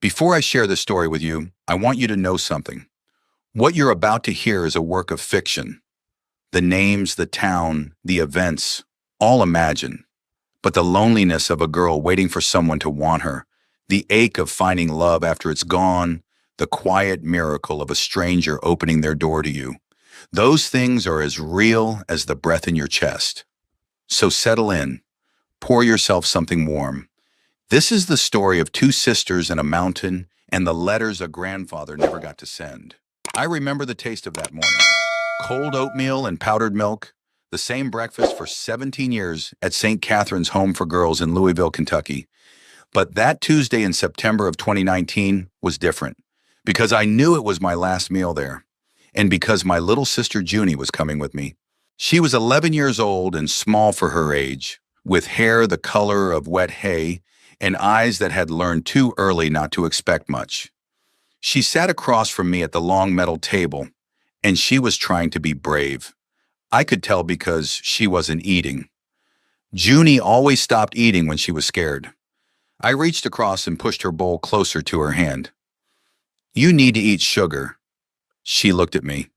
Before I share this story with you, I want you to know something. What you're about to hear is a work of fiction. The names, the town, the events, all imagined. But the loneliness of a girl waiting for someone to want her, the ache of finding love after it's gone, the quiet miracle of a stranger opening their door to you, those things are as real as the breath in your chest. So settle in, pour yourself something warm. This is the story of two sisters in a mountain and the letters a grandfather never got to send. I remember the taste of that morning. Cold oatmeal and powdered milk, the same breakfast for 17 years at St. Catherine's Home for Girls in Louisville, Kentucky. But that Tuesday in September of 2019 was different because I knew it was my last meal there and because my little sister Junie was coming with me. She was 11 years old and small for her age, with hair the color of wet hay and eyes that had learned too early not to expect much. She sat across from me at the long metal table, and she was trying to be brave. I could tell because she wasn't eating. Junie always stopped eating when she was scared. I reached across and pushed her bowl closer to her hand. "You need to eat sugar." She looked at me,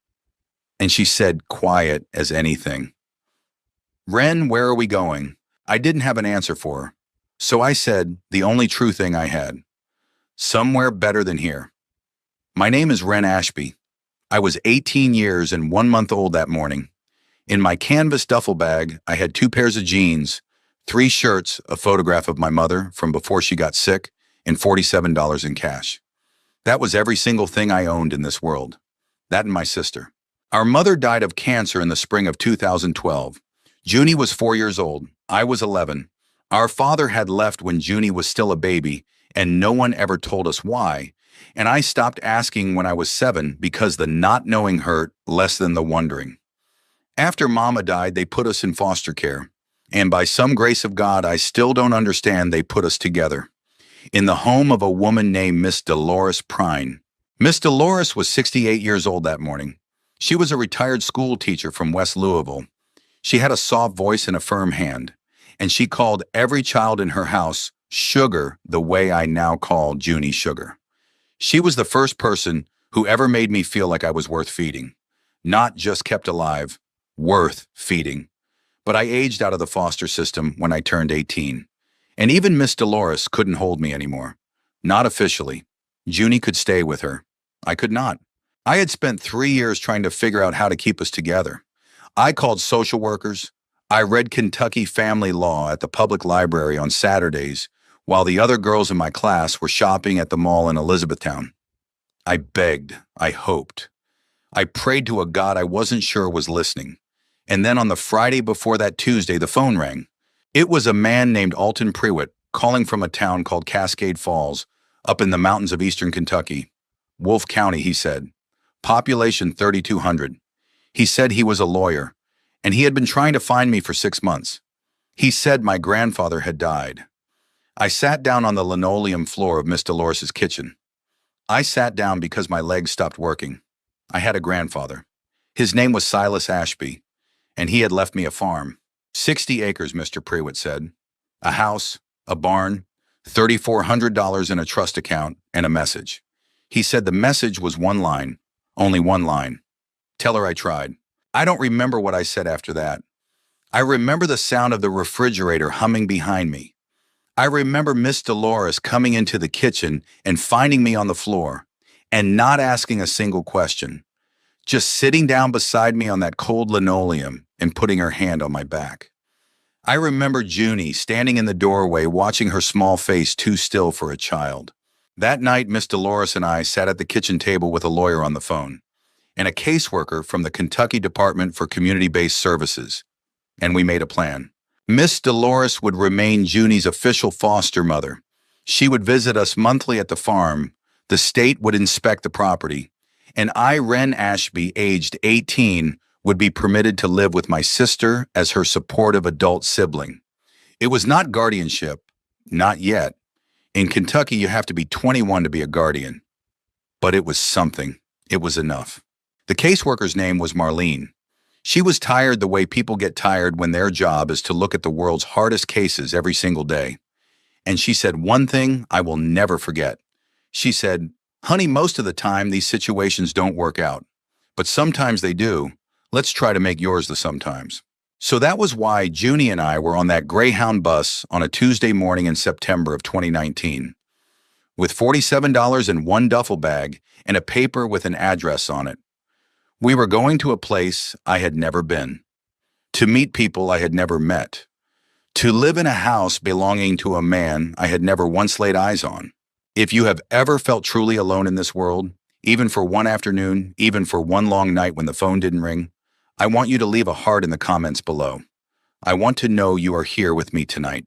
and she said, quiet as anything, "Ren, where are we going?" I didn't have an answer for her, so I said the only true thing I had. "Somewhere better than here." My name is Ren Ashby. I was 18 years and 1 month old that morning. In my canvas duffel bag, I had 2 pairs of jeans, 3 shirts, a photograph of my mother from before she got sick, and $47 in cash. That was every single thing I owned in this world. That and my sister. Our mother died of cancer in the spring of 2012. Junie was 4 years old. I was 11. Our father had left when Junie was still a baby, and no one ever told us why. And I stopped asking when I was 7 because the not knowing hurt less than the wondering. After Mama died, they put us in foster care. And by some grace of God, I still don't understand they put us together. In the home of a woman named Miss Dolores Prine. Miss Dolores was 68 years old that morning. She was a retired school teacher from West Louisville. She had a soft voice and a firm hand, and she called every child in her house Sugar the way I now call Junie Sugar. She was the first person who ever made me feel like I was worth feeding. Not just kept alive, worth feeding. But I aged out of the foster system when I turned 18. And even Miss Dolores couldn't hold me anymore. Not officially. Junie could stay with her. I could not. I had spent 3 years trying to figure out how to keep us together. I called social workers. I read Kentucky family law at the public library on Saturdays while the other girls in my class were shopping at the mall in Elizabethtown. I begged. I hoped. I prayed to a God I wasn't sure was listening. And then on the Friday before that Tuesday, the phone rang. It was a man named Alton Prewitt calling from a town called Cascade Falls, up in the mountains of eastern Kentucky. Wolfe County, he said. Population 3,200. He said he was a lawyer, and he had been trying to find me for 6 months. He said my grandfather had died. I sat down on the linoleum floor of Miss Dolores's kitchen. I sat down because my legs stopped working. I had a grandfather. His name was Silas Ashby, and he had left me a farm. 60 acres, Mr. Prewitt said. A house, a barn, $3,400 in a trust account, and a message. He said the message was one line, only one line. Tell her I tried. I don't remember what I said after that. I remember the sound of the refrigerator humming behind me. I remember Miss Dolores coming into the kitchen and finding me on the floor and not asking a single question, just sitting down beside me on that cold linoleum and putting her hand on my back. I remember Junie standing in the doorway watching her small face too still for a child. That night, Miss Dolores and I sat at the kitchen table with a lawyer on the phone and a caseworker from the Kentucky Department for Community-Based Services, and we made a plan. Miss Dolores would remain Junie's official foster mother. She would visit us monthly at the farm, the state would inspect the property, and I, Ren Ashby, aged 18, would be permitted to live with my sister as her supportive adult sibling. It was not guardianship, not yet. In Kentucky, you have to be 21 to be a guardian. But it was something. It was enough. The caseworker's name was Marlene. She was tired the way people get tired when their job is to look at the world's hardest cases every single day. And she said one thing I will never forget. She said, "Honey, most of the time these situations don't work out, but sometimes they do. Let's try to make yours the sometimes." So that was why Junie and I were on that Greyhound bus on a Tuesday morning in September of 2019, with $47 in one duffel bag and a paper with an address on it. We were going to a place I had never been, to meet people I had never met, to live in a house belonging to a man I had never once laid eyes on. If you have ever felt truly alone in this world, even for one afternoon, even for one long night when the phone didn't ring, I want you to leave a heart in the comments below. I want to know you are here with me tonight.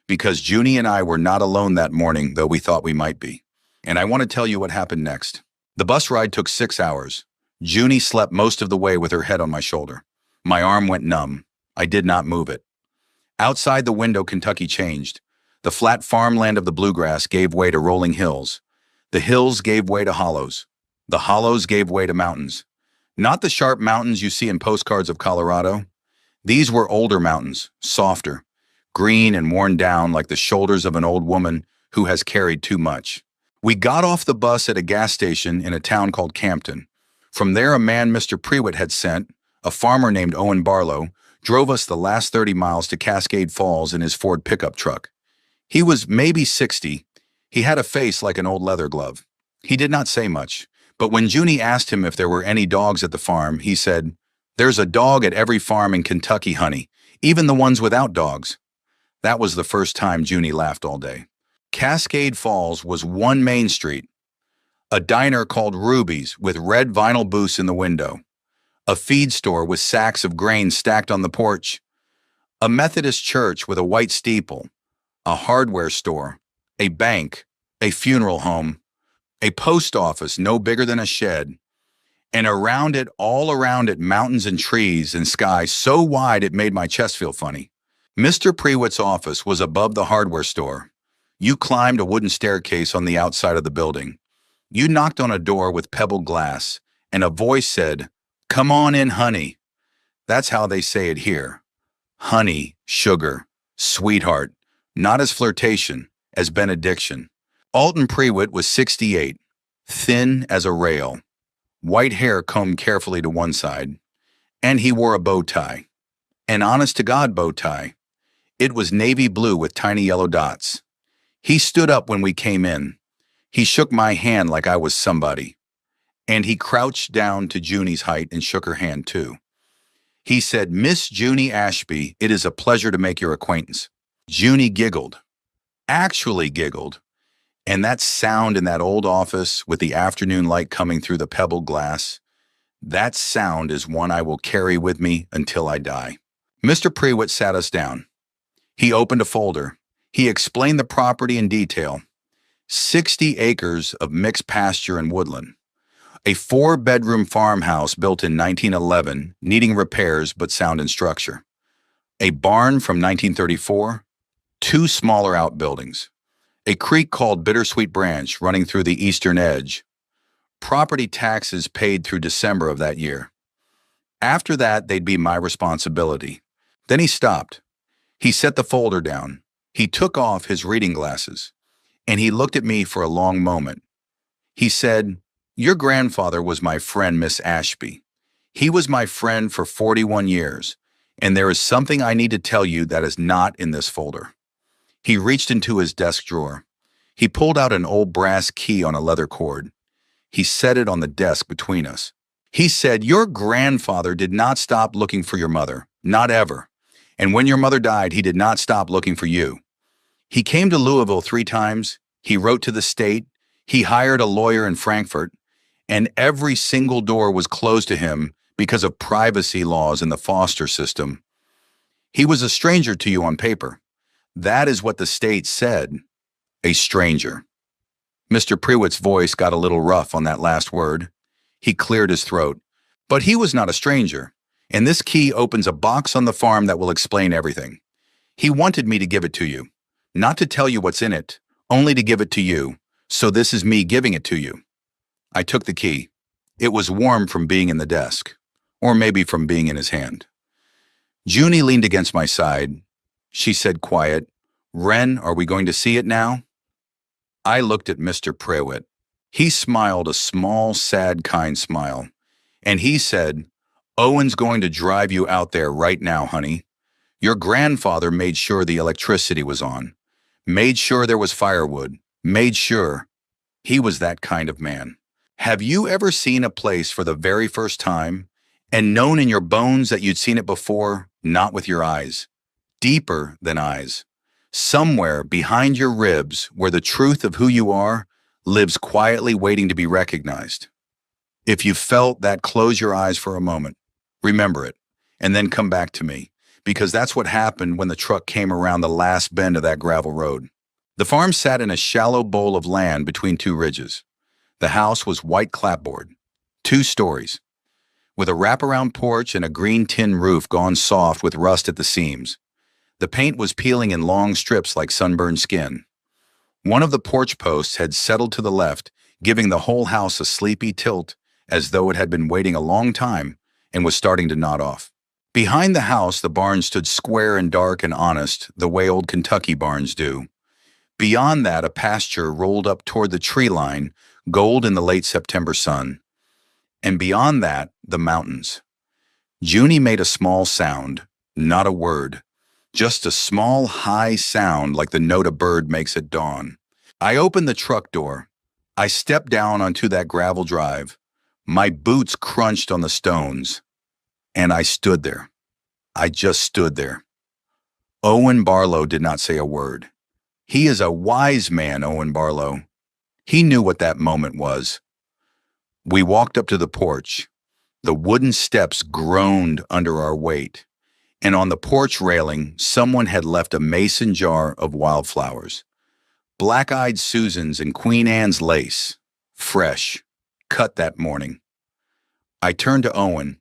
Because Junie and I were not alone that morning, though we thought we might be. And I want to tell you what happened next. The bus ride took 6 hours. Junie slept most of the way with her head on my shoulder. My arm went numb. I did not move it. Outside the window, Kentucky changed. The flat farmland of the bluegrass gave way to rolling hills. The hills gave way to hollows. The hollows gave way to mountains. Not the sharp mountains you see in postcards of Colorado. These were older mountains, softer, green and worn down like the shoulders of an old woman who has carried too much. We got off the bus at a gas station in a town called Campton. From there, a man Mr. Prewitt had sent, a farmer named Owen Barlow, drove us the last 30 miles to Cascade Falls in his Ford pickup truck. He was maybe 60. He had a face like an old leather glove. He did not say much, but when Junie asked him if there were any dogs at the farm, he said, "There's a dog at every farm in Kentucky, honey, even the ones without dogs." That was the first time Junie laughed all day. Cascade Falls was one main street, a diner called Ruby's with red vinyl booths in the window, a feed store with sacks of grain stacked on the porch, a Methodist church with a white steeple, a hardware store, a bank, a funeral home, a post office no bigger than a shed, and around it, all around it, mountains and trees and sky so wide it made my chest feel funny. Mr. Prewitt's office was above the hardware store. You climbed a wooden staircase on the outside of the building. You knocked on a door with pebbled glass, and a voice said, "Come on in, honey." That's how they say it here. Honey, sugar, sweetheart, not as flirtation, as benediction. Alton Prewitt was 68, thin as a rail, white hair combed carefully to one side, and he wore a bow tie, an honest-to-God bow tie. It was navy blue with tiny yellow dots. He stood up when we came in. He shook my hand like I was somebody, and he crouched down to Junie's height and shook her hand too. He said, "Miss Junie Ashby, it is a pleasure to make your acquaintance." Junie giggled, actually giggled, and that sound in that old office with the afternoon light coming through the pebbled glass, that sound is one I will carry with me until I die. Mr. Prewitt sat us down. He opened a folder. He explained the property in detail. 60 acres of mixed pasture and woodland. A 4-bedroom farmhouse built in 1911, needing repairs but sound in structure. A barn from 1934. 2 smaller outbuildings. A creek called Bittersweet Branch running through the eastern edge. Property taxes paid through December of that year. After that, they'd be my responsibility. Then he stopped. He set the folder down. He took off his reading glasses, and he looked at me for a long moment. He said, "Your grandfather was my friend, Miss Ashby. He was my friend for 41 years, and there is something I need to tell you that is not in this folder." He reached into his desk drawer. He pulled out an old brass key on a leather cord. He set it on the desk between us. He said, "Your grandfather did not stop looking for your mother, not ever. And when your mother died, he did not stop looking for you. He came to Louisville 3 times. He wrote to the state. He hired a lawyer in Frankfurt. And every single door was closed to him because of privacy laws in the foster system. He was a stranger to you on paper. That is what the state said. A stranger." Mr. Prewitt's voice got a little rough on that last word. He cleared his throat. "But he was not a stranger. And this key opens a box on the farm that will explain everything. He wanted me to give it to you. Not to tell you what's in it, only to give it to you. So this is me giving it to you." I took the key. It was warm from being in the desk, or maybe from being in his hand. Junie leaned against my side. She said quiet, "Ren, are we going to see it now?" I looked at Mr. Prewitt. He smiled a small, sad, kind smile. And he said, Owen's going to drive you out there right now, honey. Your grandfather made sure the electricity was on, made sure there was firewood, made sure he was that kind of man. Have you ever seen a place for the very first time and known in your bones that you'd seen it before, not with your eyes? Deeper than eyes. Somewhere behind your ribs where the truth of who you are lives quietly waiting to be recognized. If you felt that, close your eyes for a moment. Remember it, and then come back to me, because that's what happened when the truck came around the last bend of that gravel road. The farm sat in a shallow bowl of land between two ridges. The house was white clapboard, 2 stories, with a wraparound porch and a green tin roof gone soft with rust at the seams. The paint was peeling in long strips like sunburned skin. One of the porch posts had settled to the left, giving the whole house a sleepy tilt as though it had been waiting a long time and was starting to nod off. Behind the house, the barn stood square and dark and honest, the way old Kentucky barns do. Beyond that, a pasture rolled up toward the tree line, gold in the late September sun. And beyond that, the mountains. Junie made a small sound, not a word, just a small, high sound like the note a bird makes at dawn. I opened the truck door. I stepped down onto that gravel drive. My boots crunched on the stones, and I stood there. I just stood there. Owen Barlow did not say a word. He is a wise man, Owen Barlow. He knew what that moment was. We walked up to the porch. The wooden steps groaned under our weight, and on the porch railing, someone had left a mason jar of wildflowers. Black-eyed Susans and Queen Anne's lace, fresh, cut that morning. I turned to Owen.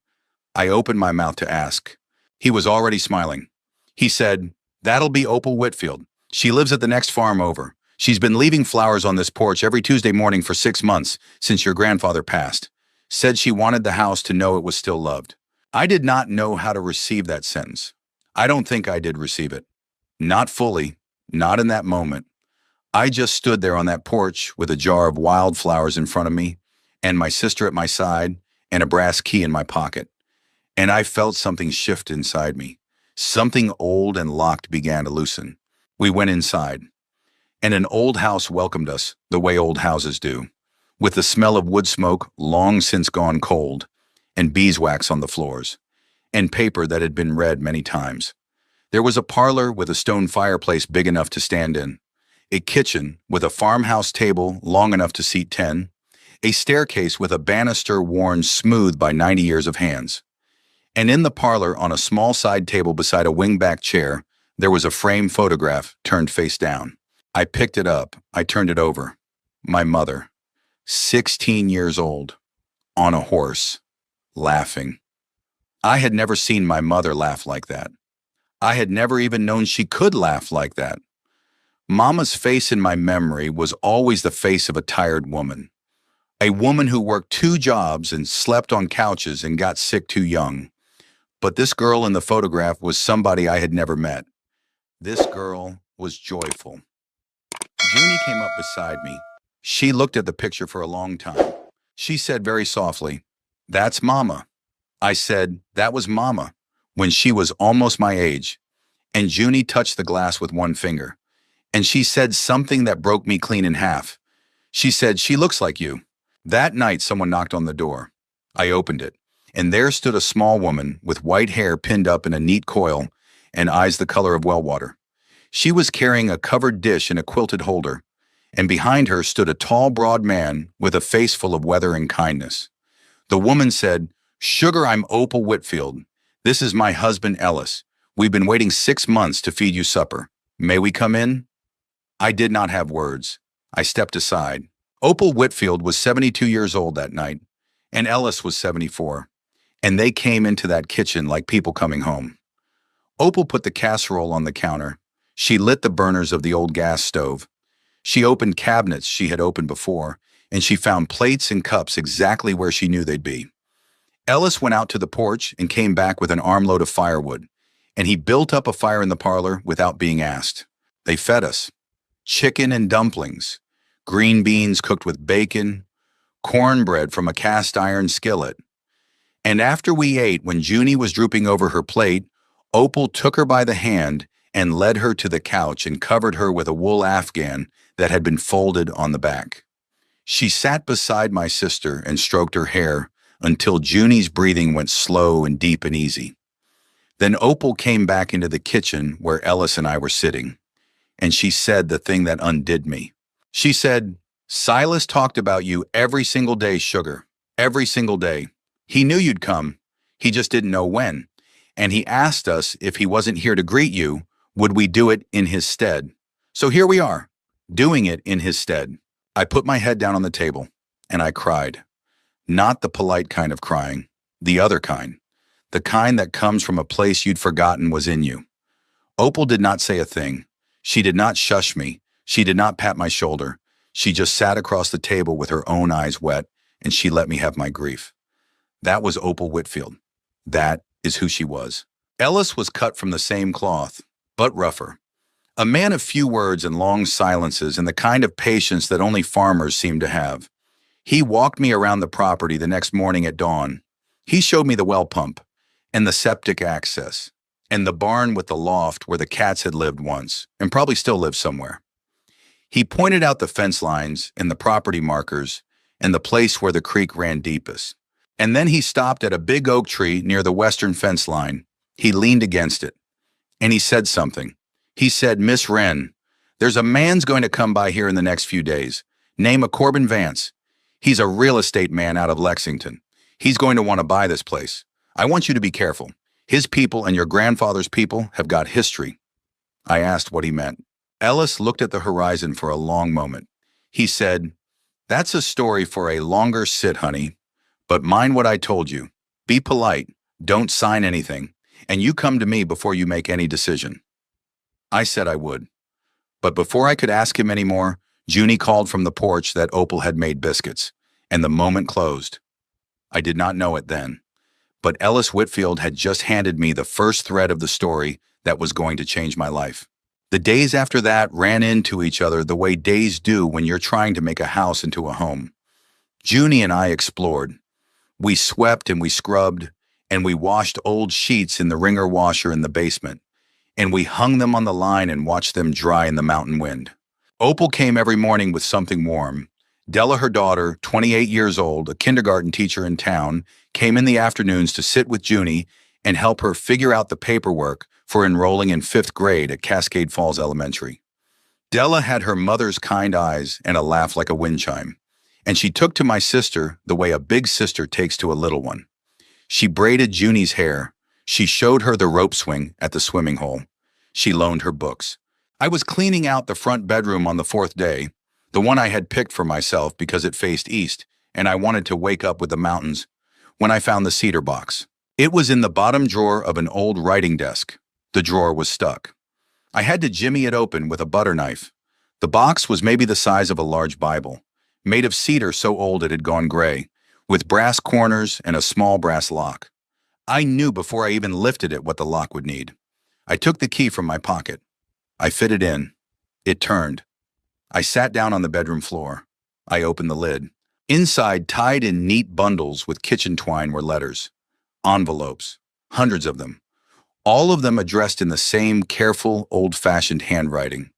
I opened my mouth to ask. He was already smiling. He said, "That'll be Opal Whitfield. She lives at the next farm over. She's been leaving flowers on this porch every Tuesday morning for 6 months since your grandfather passed. Said she wanted the house to know it was still loved." I did not know how to receive that sentence. I don't think I did receive it. Not fully, not in that moment. I just stood there on that porch with a jar of wildflowers in front of me and my sister at my side and a brass key in my pocket. And I felt something shift inside me. Something old and locked began to loosen. We went inside, and an old house welcomed us the way old houses do, with the smell of wood smoke long since gone cold, and beeswax on the floors, and paper that had been read many times. There was a parlor with a stone fireplace big enough to stand in, a kitchen with a farmhouse table long enough to seat 10, a staircase with a banister worn smooth by 90 years of hands. And in the parlor, on a small side table beside a wingback chair, there was a framed photograph turned face down. I picked it up. I turned it over. My mother, 16 years old, on a horse, laughing. I had never seen my mother laugh like that. I had never even known she could laugh like that. Mama's face in my memory was always the face of a tired woman. A woman who worked 2 jobs and slept on couches and got sick too young. But this girl in the photograph was somebody I had never met. This girl was joyful. Junie came up beside me. She looked at the picture for a long time. She said very softly, "That's Mama." I said, "That was Mama," when she was almost my age. And Junie touched the glass with one finger. And she said something that broke me clean in half. She said, "She looks like you." That night, someone knocked on the door. I opened it, and there stood a small woman with white hair pinned up in a neat coil and eyes the color of well water. She was carrying a covered dish in a quilted holder, and behind her stood a tall, broad man with a face full of weather and kindness. The woman said, "Sugar, I'm Opal Whitfield. This is my husband, Ellis. We've been waiting 6 months to feed you supper. May we come in?" I did not have words. I stepped aside. Opal Whitfield was 72 years old that night, and Ellis was 74, and they came into that kitchen like people coming home. Opal put the casserole on the counter. She lit the burners of the old gas stove. She opened cabinets she had opened before, and she found plates and cups exactly where she knew they'd be. Ellis went out to the porch and came back with an armload of firewood, and he built up a fire in the parlor without being asked. They fed us. Chicken and dumplings, green beans cooked with bacon, cornbread from a cast iron skillet. And after we ate, when Junie was drooping over her plate, Opal took her by the hand and led her to the couch and covered her with a wool afghan that had been folded on the back. She sat beside my sister and stroked her hair until Junie's breathing went slow and deep and easy. Then Opal came back into the kitchen where Ellis and I were sitting, and she said the thing that undid me. She said, "Silas talked about you every single day, sugar. Every single day. He knew you'd come. He just didn't know when. And he asked us if he wasn't here to greet you, would we do it in his stead? So here we are, doing it in his stead." I put my head down on the table, and I cried. Not the polite kind of crying, the other kind. The kind that comes from a place you'd forgotten was in you. Opal did not say a thing. She did not shush me. She did not pat my shoulder. She just sat across the table with her own eyes wet, and she let me have my grief. That was Opal Whitfield. That is who she was. Ellis was cut from the same cloth, but rougher. A man of few words and long silences and the kind of patience that only farmers seem to have. He walked me around the property the next morning at dawn. He showed me the well pump, and the septic access, and the barn with the loft where the cats had lived once, and probably still live somewhere. He pointed out the fence lines and the property markers and the place where the creek ran deepest. And then he stopped at a big oak tree near the western fence line. He leaned against it, and he said something. He said, "Miss Wren, there's a man's going to come by here in the next few days. Name of Corbin Vance. He's a real estate man out of Lexington. He's going to want to buy this place. I want you to be careful. His people and your grandfather's people have got history." I asked what he meant. Ellis looked at the horizon for a long moment. He said, "That's a story for a longer sit, honey. But mind what I told you. Be polite, don't sign anything, and you come to me before you make any decision." I said I would. But before I could ask him any more, Junie called from the porch that Opal had made biscuits, and the moment closed. I did not know it then, but Ellis Whitfield had just handed me the first thread of the story that was going to change my life. The days after that ran into each other the way days do when you're trying to make a house into a home. Junie and I explored. We swept and we scrubbed, and we washed old sheets in the wringer washer in the basement, and we hung them on the line and watched them dry in the mountain wind. Opal came every morning with something warm. Della, her daughter, 28 years old, a kindergarten teacher in town, came in the afternoons to sit with Junie and help her figure out the paperwork for enrolling in 5th grade at Cascade Falls Elementary. Della had her mother's kind eyes and a laugh like a wind chime, and she took to my sister the way a big sister takes to a little one. She braided Junie's hair. She showed her the rope swing at the swimming hole. She loaned her books. I was cleaning out the front bedroom on the 4th day, the one I had picked for myself because it faced east, and I wanted to wake up with the mountains, when I found the cedar box. It was in the bottom drawer of an old writing desk. The drawer was stuck. I had to jimmy it open with a butter knife. The box was maybe the size of a large Bible, made of cedar so old it had gone gray, with brass corners and a small brass lock. I knew before I even lifted it what the lock would need. I took the key from my pocket. I fit it in. It turned. I sat down on the bedroom floor. I opened the lid. Inside, tied in neat bundles with kitchen twine, were letters. Envelopes. Hundreds of them. All of them addressed in the same careful, old-fashioned handwriting.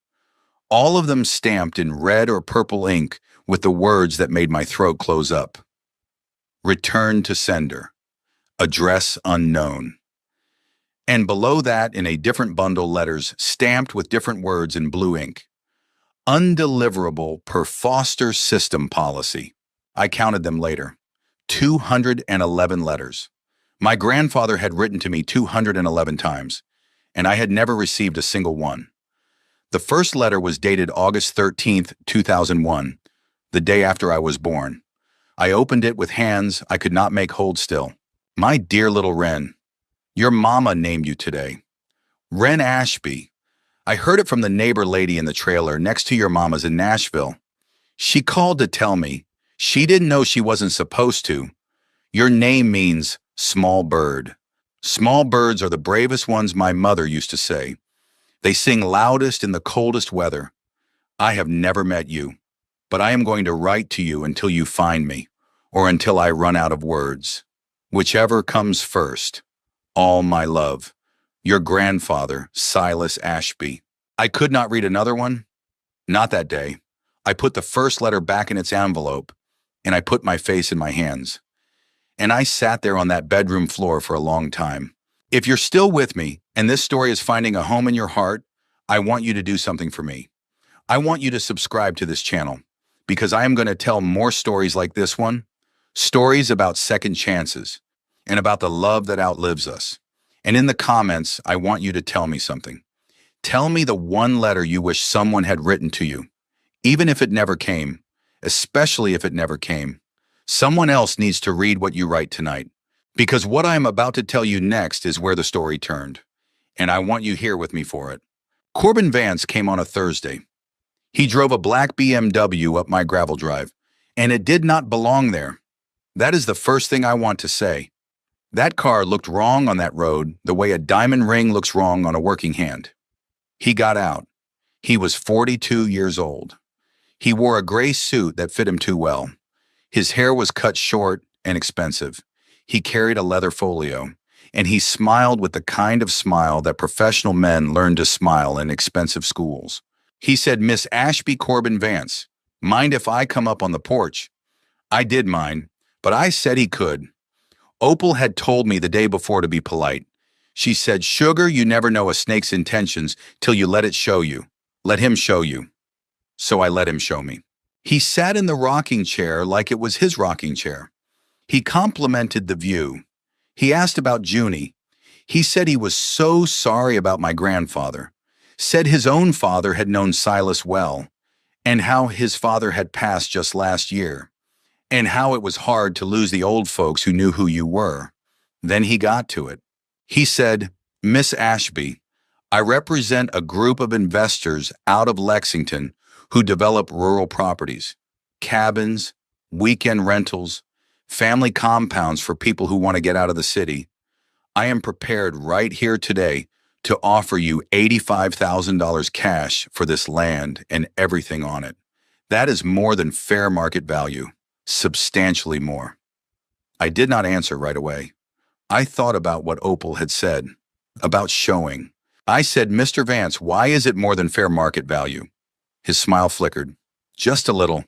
All of them stamped in red or purple ink with the words that made my throat close up. Return to sender. Address unknown. And below that, in a different bundle, letters stamped with different words in blue ink. Undeliverable per Foster System Policy. I counted them later. 211 letters. My grandfather had written to me 211 times, and I had never received a single one. The first letter was dated August 13th, 2001, the day after I was born. I opened it with hands I could not make hold still. My dear little Wren, your mama named you today. Wren Ashby. I heard it from the neighbor lady in the trailer next to your mama's in Nashville. She called to tell me. She didn't know she wasn't supposed to. Your name means small bird. Small birds are the bravest ones, my mother used to say. They sing loudest in the coldest weather. I have never met you. but I am going to write to you until you find me, or until I run out of words. Whichever comes first. All my love. Your grandfather, Silas Ashby. I could not read another one. Not that day. I put the first letter back in its envelope, and I put my face in my hands. And I sat there on that bedroom floor for a long time. If you're still with me, and this story is finding a home in your heart, I want you to do something for me. I want you to subscribe to this channel, because I am going to tell more stories like this one, stories about second chances, and about the love that outlives us. And in the comments, I want you to tell me something. Tell me the one letter you wish someone had written to you, even if it never came, especially if it never came. Someone else needs to read what you write tonight, because what I am about to tell you next is where the story turned, and I want you here with me for it. Corbin Vance came on a Thursday. He drove a black BMW up my gravel drive, and it did not belong there. That is the first thing I want to say. That car looked wrong on that road the way a diamond ring looks wrong on a working hand. He got out. He was 42 years old. He wore a gray suit that fit him too well. His hair was cut short and expensive. He carried a leather folio, and he smiled with the kind of smile that professional men learn to smile in expensive schools. He said, "Miss Ashby Corbin Vance, mind if I come up on the porch?" I did mind, but I said he could. Opal had told me the day before to be polite. She said, "Sugar, you never know a snake's intentions till you let it show you. Let him show you." So I let him show me. He sat in the rocking chair like it was his rocking chair. He complimented the view. He asked about Junie. He said he was so sorry about my grandfather, said his own father had known Silas well, and how his father had passed just last year, and how it was hard to lose the old folks who knew who you were. Then he got to it. He said, "Miss Ashby, I represent a group of investors out of Lexington who develop rural properties, cabins, weekend rentals, family compounds for people who want to get out of the city. I am prepared right here today to offer you $85,000 cash for this land and everything on it. That is more than fair market value, substantially more." I did not answer right away. I thought about what Opal had said, about showing. I said, "Mr. Vance, why is it more than fair market value?" His smile flickered, just a little,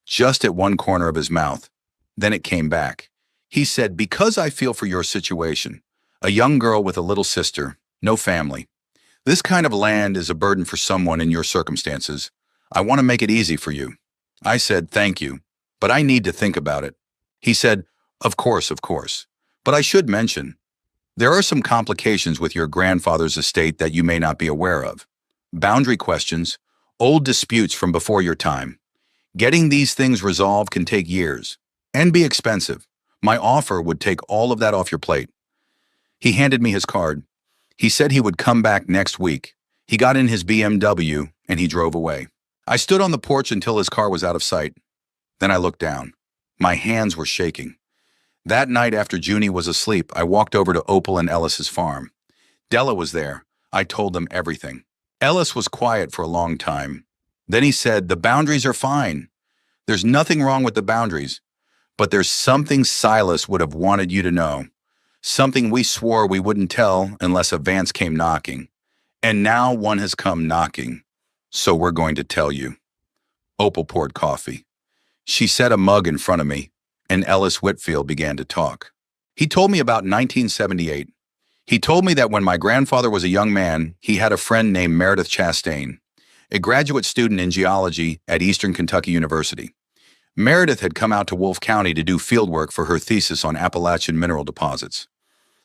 just at one corner of his mouth. Then it came back. He said, "Because I feel for your situation, a young girl with a little sister, no family. This kind of land is a burden for someone in your circumstances. I want to make it easy for you." I said, "Thank you, but I need to think about it." He said, of course. But I should mention, there are some complications with your grandfather's estate that you may not be aware of. Boundary questions, old disputes from before your time. Getting these things resolved can take years and be expensive. My offer would take all of that off your plate." He handed me his card. He said he would come back next week. He got in his BMW and he drove away. I stood on the porch until his car was out of sight. Then I looked down. My hands were shaking. That night after Junie was asleep, I walked over to Opal and Ellis's farm. Della was there. I told them everything. Ellis was quiet for a long time. Then he said, "The boundaries are fine. There's nothing wrong with the boundaries, but there's something Silas would have wanted you to know. Something we swore we wouldn't tell unless a Vance came knocking. And now one has come knocking. So we're going to tell you." Opal poured coffee. She set a mug in front of me, and Ellis Whitfield began to talk. He told me about 1978. He told me that when my grandfather was a young man, he had a friend named Meredith Chastain, a graduate student in geology at Eastern Kentucky University. Meredith had come out to Wolfe County to do field work for her thesis on Appalachian mineral deposits.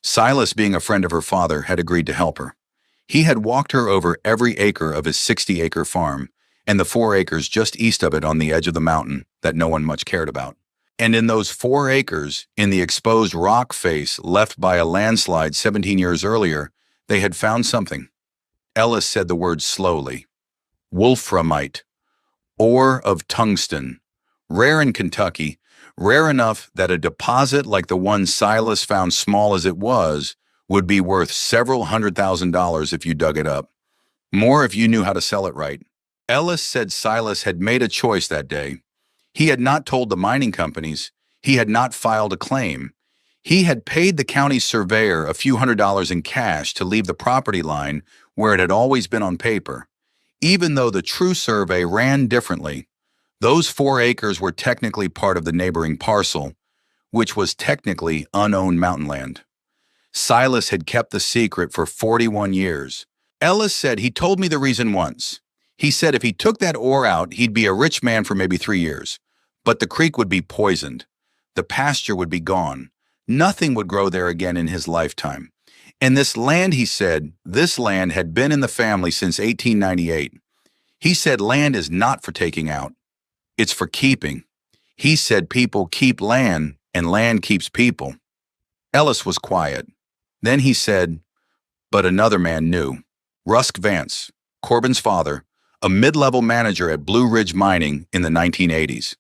Silas, being a friend of her father, had agreed to help her. He had walked her over every acre of his 60-acre farm and the 4 acres just east of it on the edge of the mountain that no one much cared about. And in those 4 acres, in the exposed rock face left by a landslide 17 years earlier, they had found something. Ellis said the word slowly. Wolframite, ore of tungsten, rare in Kentucky, rare enough that a deposit like the one Silas found, small as it was, would be worth several $100,000 if you dug it up. More if you knew how to sell it right. Ellis said Silas had made a choice that day. He had not told the mining companies. He had not filed a claim. He had paid the county surveyor a few $100s in cash to leave the property line where it had always been on paper. Even though the true survey ran differently, those 4 acres were technically part of the neighboring parcel, which was technically unowned mountain land. Silas had kept the secret for 41 years. Ellis said he told me the reason once. He said if he took that ore out, he'd be a rich man for maybe 3 years. But the creek would be poisoned. The pasture would be gone. Nothing would grow there again in his lifetime. And this land, he said, this land had been in the family since 1898. He said land is not for taking out. It's for keeping. He said people keep land and land keeps people. Ellis was quiet. Then he said, but another man knew. Rusk Vance, Corbin's father, a mid-level manager at Blue Ridge Mining in the 1980s.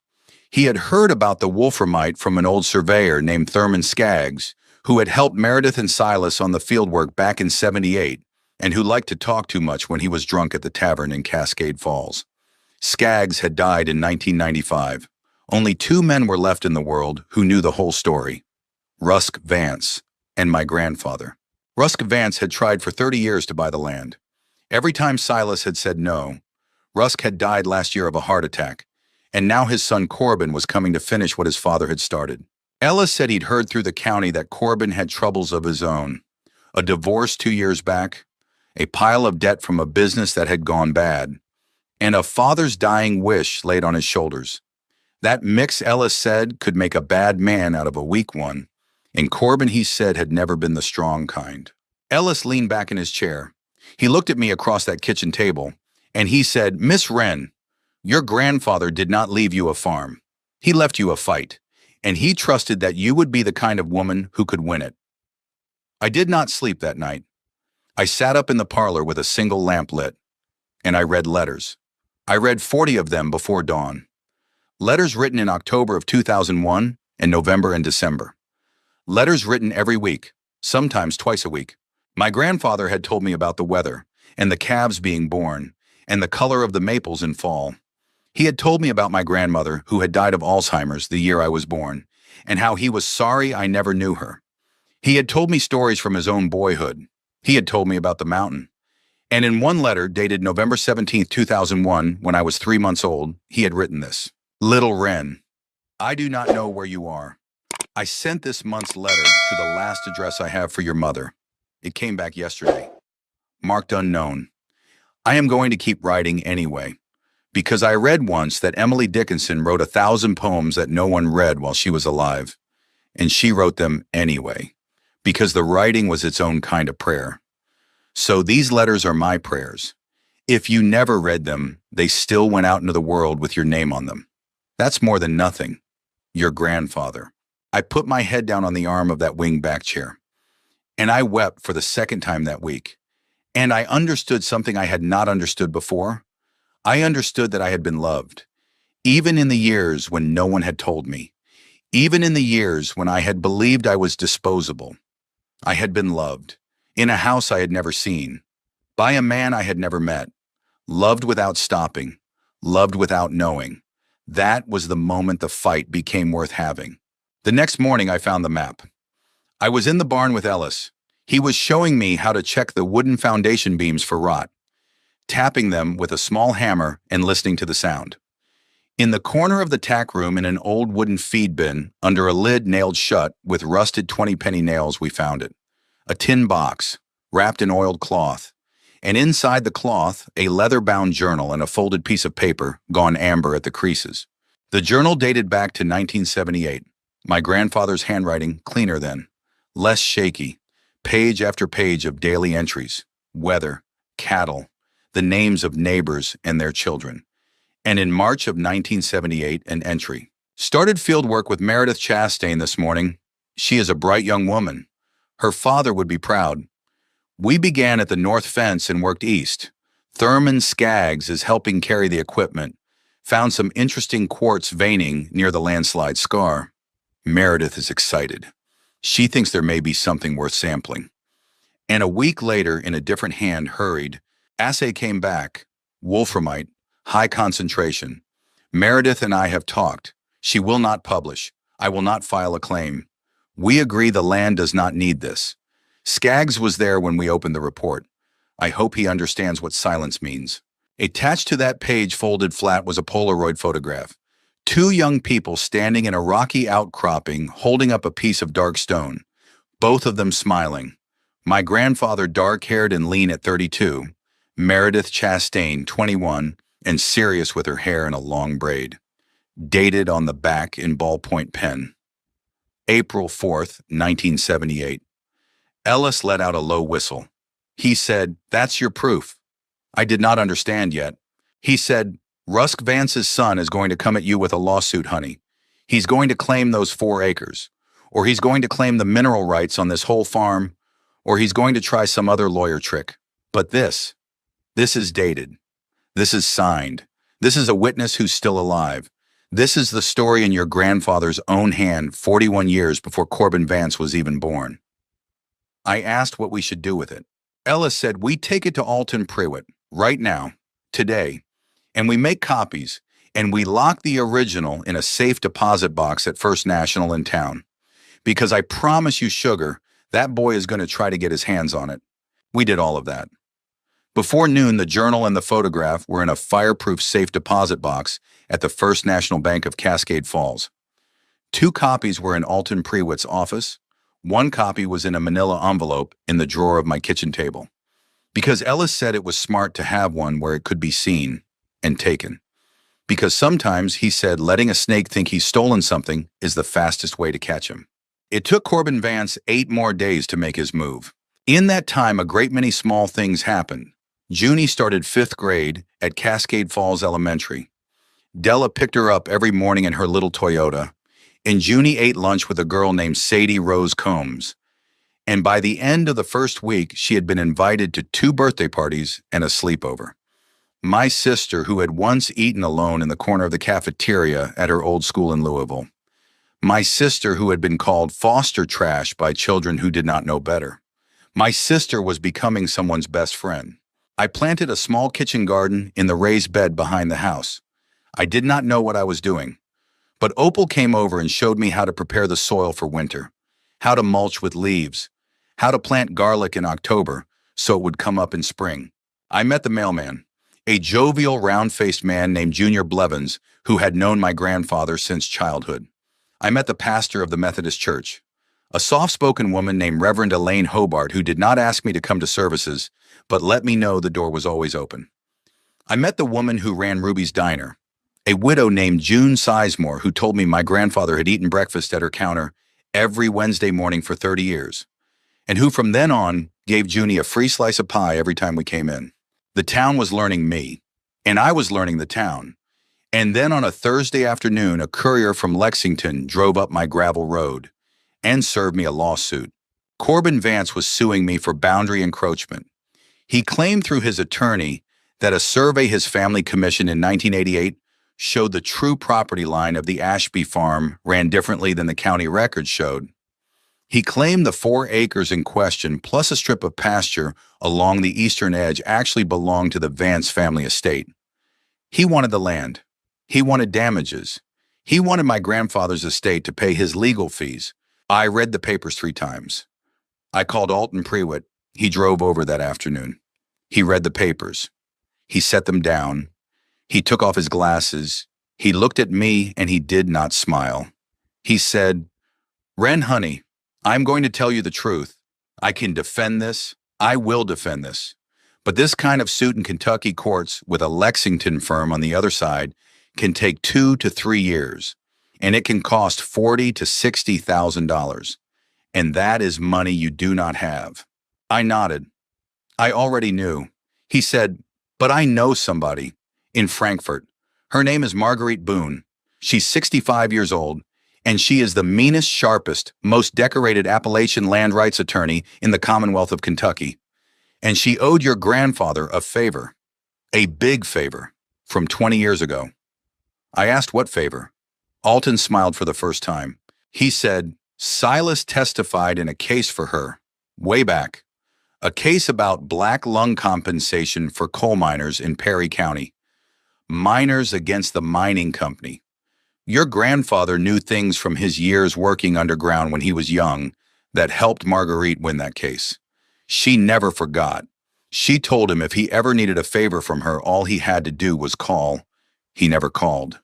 He had heard about the wolframite from an old surveyor named Thurman Skaggs, who had helped Meredith and Silas on the fieldwork back in '78, and who liked to talk too much when he was drunk at the tavern in Cascade Falls. Skaggs had died in 1995. Only 2 men were left in the world who knew the whole story: Rusk Vance and my grandfather. Rusk Vance had tried for 30 years to buy the land. Every time Silas had said no. Rusk had died last year of a heart attack, and now his son Corbin was coming to finish what his father had started. Ellis said he'd heard through the county that Corbin had troubles of his own: a divorce 2 years back, a pile of debt from a business that had gone bad, and a father's dying wish laid on his shoulders. That mix, Ellis said, could make a bad man out of a weak one, and Corbin, he said, had never been the strong kind. Ellis leaned back in his chair. He looked at me across that kitchen table, and he said, Miss Wren, your grandfather did not leave you a farm. He left you a fight, and he trusted that you would be the kind of woman who could win it. I did not sleep that night. I sat up in the parlor with a single lamp lit, and I read letters. I read 40 of them before dawn. Letters written in October of 2001 and November and December. Letters written every week, sometimes twice a week. My grandfather had told me about the weather, and the calves being born, and the color of the maples in fall. He had told me about my grandmother, who had died of Alzheimer's the year I was born, and how he was sorry I never knew her. He had told me stories from his own boyhood. He had told me about the mountain. And in one letter dated November 17, 2001, when I was 3 months old, he had written this: Little Wren, I do not know where you are. I sent this month's letter to the last address I have for your mother. It came back yesterday. Marked unknown. I am going to keep writing anyway, because I read once that Emily Dickinson wrote 1,000 poems that no one read while she was alive, and she wrote them anyway, because the writing was its own kind of prayer. So these letters are my prayers. If you never read them, they still went out into the world with your name on them. That's more than nothing. Your grandfather. I put my head down on the arm of that wing-back chair, and I wept for the second time that week. And I understood something I had not understood before. I understood that I had been loved, even in the years when no one had told me, even in the years when I had believed I was disposable. I had been loved, in a house I had never seen, by a man I had never met, loved without stopping, loved without knowing. That was the moment the fight became worth having. The next morning I found the map. I was in the barn with Ellis. He was showing me how to check the wooden foundation beams for rot, tapping them with a small hammer and listening to the sound. In the corner of the tack room in an old wooden feed bin, under a lid nailed shut with rusted 20-penny nails, we found it. A tin box, wrapped in oiled cloth, and inside the cloth, a leather-bound journal and a folded piece of paper, gone amber at the creases. The journal dated back to 1978. My grandfather's handwriting cleaner then, less shaky, page after page of daily entries, weather, cattle, the names of neighbors and their children. And in March of 1978, an entry. Started field work with Meredith Chastain this morning. She is a bright young woman. Her father would be proud. We began at the north fence and worked east. Thurman Skaggs is helping carry the equipment. Found some interesting quartz veining near the landslide scar. Meredith is excited. She thinks there may be something worth sampling. And a week later, in a different hand, hurried. Assay came back. Wolframite, High concentration. Meredith and I have talked. She will not publish. I will not file a claim. We agree the land does not need this. Skaggs was there when we opened the report. I hope he understands what silence means. Attached to that page folded flat was a Polaroid photograph. Two young people standing in a rocky outcropping holding up a piece of dark stone, both of them smiling. My grandfather dark-haired and lean at 32, Meredith Chastain, 21, and serious with her hair in a long braid. Dated on the back in ballpoint pen. April 4th, 1978. Ellis let out a low whistle. He said, "That's your proof." I did not understand yet. He said, "Rusk Vance's son is going to come at you with a lawsuit, honey. He's going to claim those 4 acres, or he's going to claim the mineral rights on this whole farm, or he's going to try some other lawyer trick. But this is dated. This is signed. This is a witness who's still alive. This is the story in your grandfather's own hand 41 years before Corbin Vance was even born." I asked what we should do with it. Ellis said, "We take it to Alton Priewit, right now, today, and we make copies, and we lock the original in a safe deposit box at First National in town. Because I promise you, Sugar, that boy is going to try to get his hands on it." We did all of that. Before noon, the journal and the photograph were in a fireproof safe deposit box at the First National Bank of Cascade Falls. 2 copies were in Alton Priewit's office. 1 copy was in a manila envelope in the drawer of my kitchen table. Because Ellis said it was smart to have one where it could be seen and taken. Because sometimes, he said, letting a snake think he's stolen something is the fastest way to catch him. It took Corbin Vance 8 more days to make his move. In that time, a great many small things happened. Junie started 5th grade at Cascade Falls Elementary. Della picked her up every morning in her little Toyota, and Junie ate lunch with a girl named Sadie Rose Combs. And by the end of the first week, she had been invited to 2 birthday parties and a sleepover. My sister, who had once eaten alone in the corner of the cafeteria at her old school in Louisville. My sister, who had been called foster trash by children who did not know better. My sister was becoming someone's best friend. I planted a small kitchen garden in the raised bed behind the house. I did not know what I was doing. But Opal came over and showed me how to prepare the soil for winter, how to mulch with leaves, how to plant garlic in October so it would come up in spring. I met the mailman, a jovial, round-faced man named Junior Blevins, who had known my grandfather since childhood. I met the pastor of the Methodist Church, a soft-spoken woman named Reverend Elaine Hobart, who did not ask me to come to services, but let me know the door was always open. I met the woman who ran Ruby's Diner, a widow named June Sizemore, who told me my grandfather had eaten breakfast at her counter every Wednesday morning for 30 years, and who from then on gave Junie a free slice of pie every time we came in. The town was learning me, and I was learning the town. And then on a Thursday afternoon, a courier from Lexington drove up my gravel road and served me a lawsuit. Corbin Vance was suing me for boundary encroachment. He claimed through his attorney that a survey his family commissioned in 1988 showed the true property line of the Ashby farm ran differently than the county records showed. He claimed the 4 acres in question, plus a strip of pasture along the eastern edge, actually belonged to the Vance family estate. He wanted the land. He wanted damages. He wanted my grandfather's estate to pay his legal fees. I read the papers 3 times. I called Alton Priewit. He drove over that afternoon. He read the papers. He set them down. He took off his glasses. He looked at me and he did not smile. He said, "Wren, honey, I'm going to tell you the truth. I can defend this. I will defend this. But this kind of suit in Kentucky courts with a Lexington firm on the other side can take 2 to 3 years, and it can cost $40,000 to $60,000. And that is money you do not have." I nodded. I already knew. He said, "But I know somebody in Frankfort. Her name is Marguerite Boone. She's 65 years old, and she is the meanest, sharpest, most decorated Appalachian land rights attorney in the Commonwealth of Kentucky. And she owed your grandfather a favor, a big favor, from 20 years ago." I asked what favor. Alton smiled for the first time. He said, "Silas testified in a case for her, way back. A case about black lung compensation for coal miners in Perry County. Miners against the mining company. Your grandfather knew things from his years working underground when he was young that helped Marguerite win that case. She never forgot. She told him if he ever needed a favor from her, all he had to do was call. He never called.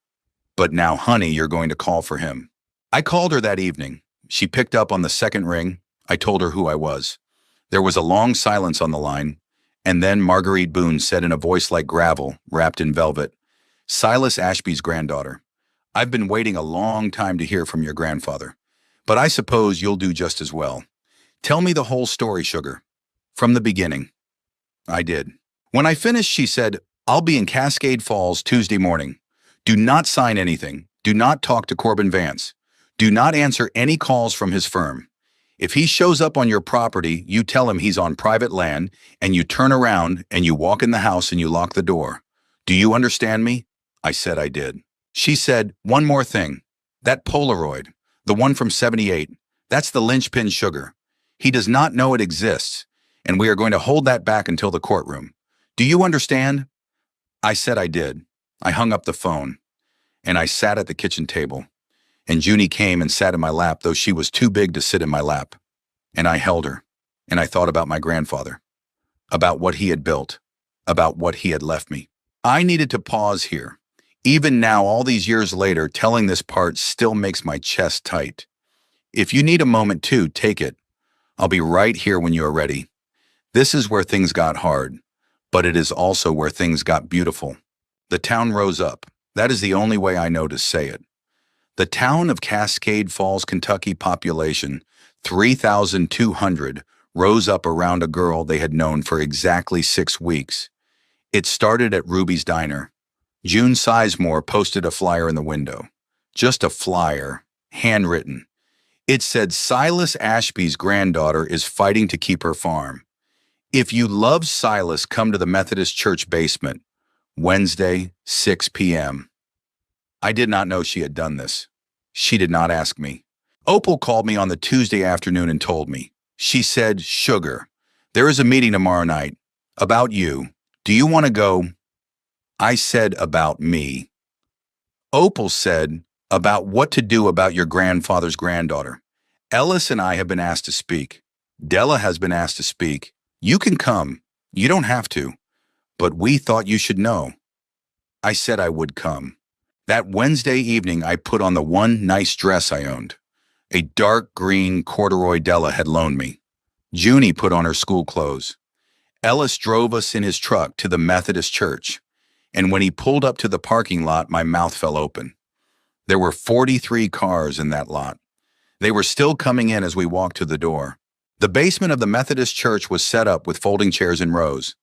But now, honey, you're going to call for him. I called her that evening. She picked up on the second ring. I told her who I was. There was a long silence on the line, and then Marguerite Boone said in a voice like gravel, wrapped in velvet, "Silas Ashby's granddaughter. I've been waiting a long time to hear from your grandfather, but I suppose you'll do just as well. Tell me the whole story, sugar. From the beginning." I did. When I finished, she said, "I'll be in Cascade Falls Tuesday morning. Do not sign anything. Do not talk to Corbin Vance. Do not answer any calls from his firm. If he shows up on your property, you tell him he's on private land, and you turn around and you walk in the house and you lock the door. Do you understand me?" I said I did. She said, "One more thing. That Polaroid, the one from '78, that's the linchpin, sugar. He does not know it exists, and we are going to hold that back until the courtroom. Do you understand?" I said I did. I hung up the phone, and I sat at the kitchen table. And Junie came and sat in my lap, though she was too big to sit in my lap. And I held her, and I thought about my grandfather, about what he had built, about what he had left me. I needed to pause here. Even now, all these years later, telling this part still makes my chest tight. If you need a moment too, take it. I'll be right here when you are ready. This is where things got hard, but it is also where things got beautiful. The town rose up. That is the only way I know to say it. The town of Cascade Falls, Kentucky population, 3,200, rose up around a girl they had known for exactly 6 weeks. It started at Ruby's Diner. June Sizemore posted a flyer in the window. Just a flyer, handwritten. It said, "Silas Ashby's granddaughter is fighting to keep her farm. If you love Silas, come to the Methodist Church basement. Wednesday, 6 p.m. I did not know she had done this. She did not ask me. Opal called me on the Tuesday afternoon and told me. She said, "Sugar, there is a meeting tomorrow night. About you. Do you want to go?" I said, "About me." Opal said, "About what to do about your grandfather's granddaughter. Ellis and I have been asked to speak. Della has been asked to speak. You can come. You don't have to. But we thought you should know." I said I would come. That Wednesday evening, I put on the one nice dress I owned. A dark green corduroy Della had loaned me. Junie put on her school clothes. Ellis drove us in his truck to the Methodist Church, and when he pulled up to the parking lot, my mouth fell open. There were 43 cars in that lot. They were still coming in as we walked to the door. The basement of the Methodist Church was set up with folding chairs in rows.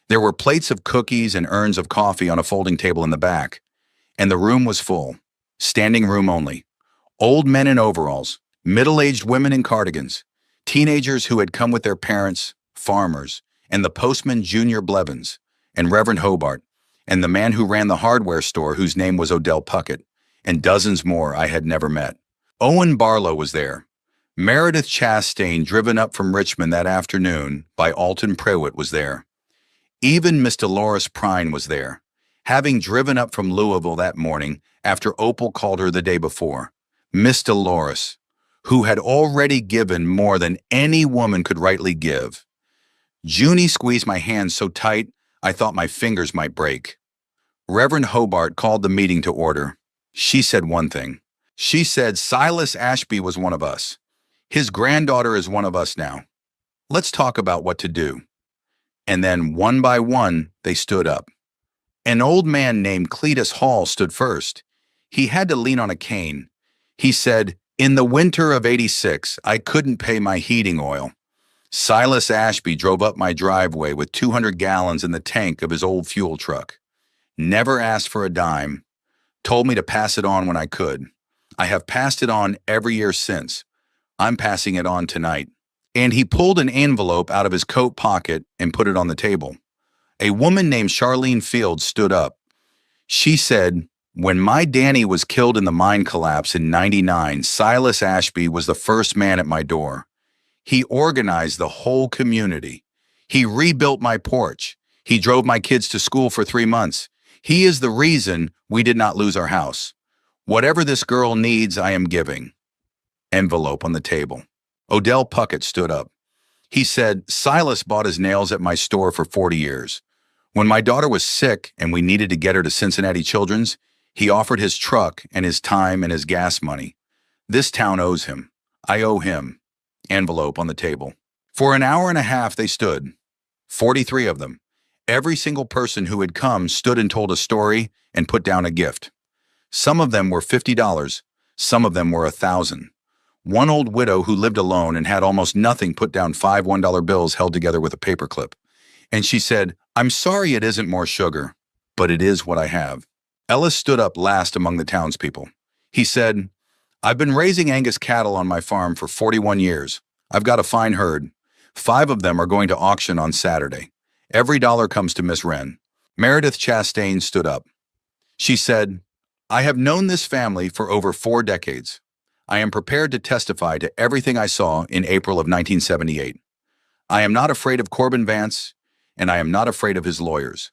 There were plates of cookies and urns of coffee on a folding table in the back. And the room was full, standing room only. Old men in overalls, middle-aged women in cardigans, teenagers who had come with their parents, farmers, and the postman Junior Blevins, and Reverend Hobart, and the man who ran the hardware store whose name was Odell Puckett, and dozens more I had never met. Owen Barlow was there. Meredith Chastain, driven up from Richmond that afternoon by Alton Prewitt, was there. Even Miss Dolores Prine was there, having driven up from Louisville that morning after Opal called her the day before. Miss Dolores, who had already given more than any woman could rightly give. Junie squeezed my hand so tight I thought my fingers might break. Reverend Hobart called the meeting to order. She said one thing. She said Silas Ashby was one of us. His granddaughter is one of us now. Let's talk about what to do. And then one by one, they stood up. An old man named Cletus Hall stood first. He had to lean on a cane. He said, "In the winter of '86, I couldn't pay my heating oil. Silas Ashby drove up my driveway with 200 gallons in the tank of his old fuel truck. Never asked for a dime. Told me to pass it on when I could. I have passed it on every year since. I'm passing it on tonight." And he pulled an envelope out of his coat pocket and put it on the table. A woman named Charlene Fields stood up. She said, "When my Danny was killed in the mine collapse in '99, Silas Ashby was the first man at my door. He organized the whole community. He rebuilt my porch. He drove my kids to school for 3 months. He is the reason we did not lose our house. Whatever this girl needs, I am giving. Envelope on the table. Odell Puckett stood up. He said, Silas bought his nails at my store for 40 years. When my daughter was sick and we needed to get her to Cincinnati Children's, he offered his truck and his time and his gas money. This town owes him. I owe him. Envelope on the table. For an hour and a half they stood. 43 of them. Every single person who had come stood and told a story and put down a gift. Some of them were $50. Some of them were 1,000. One old widow who lived alone and had almost nothing put down 5 $1 bills held together with a paperclip. And she said, I'm sorry it isn't more sugar, but it is what I have. Ellis stood up last among the townspeople. He said, I've been raising Angus cattle on my farm for 41 years. I've got a fine herd. 5 of them are going to auction on Saturday. Every dollar comes to Miss Wren. Meredith Chastain stood up. She said, I have known this family for over 4 decades. I am prepared to testify to everything I saw in April of 1978. I am not afraid of Corbin Vance, and I am not afraid of his lawyers.